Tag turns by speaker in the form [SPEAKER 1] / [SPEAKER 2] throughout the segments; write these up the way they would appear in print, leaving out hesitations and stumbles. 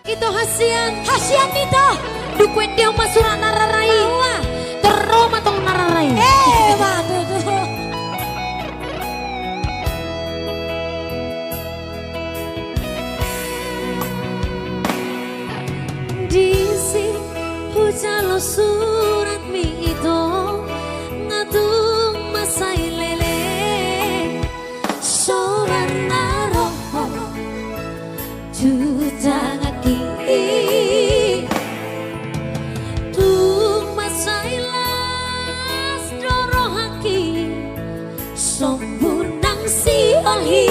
[SPEAKER 1] Itu hasian itu. Dukuen dia masura nararai. Terus matong nararai.
[SPEAKER 2] Waduh.
[SPEAKER 1] Disi hujalo surat mi itu ngatung masai lele soran naroho juta ngaki tung masai las doro haki sombunang si olhi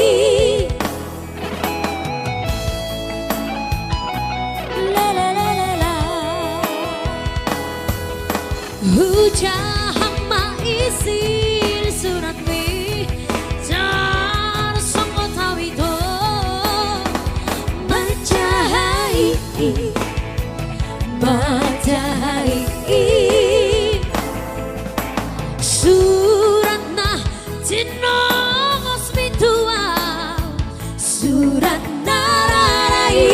[SPEAKER 1] Hujah ma isi surat mi jar songo tawito macahai surat na jinongos mitua surat nararai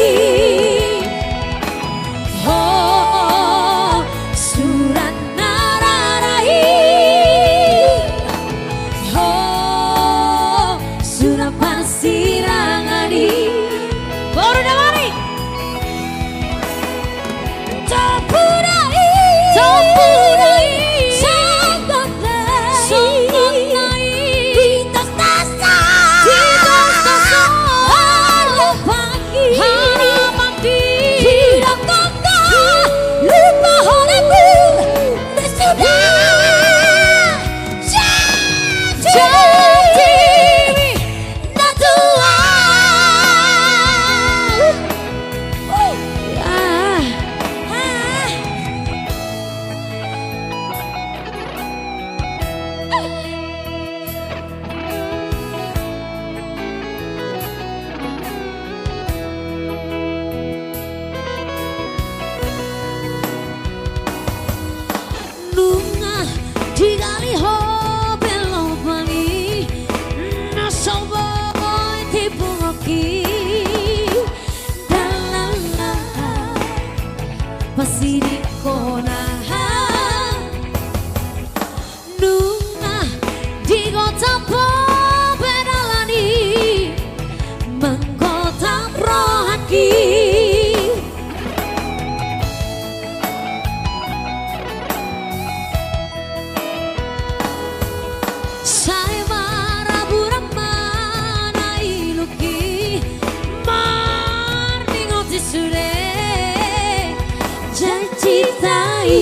[SPEAKER 1] Digali ho belo bali na sobo tipu ngoki dalala pasiri kona nunga digota po bedalani menggota prohaki Sai mara buramana iluki mar ningoti sure janji tai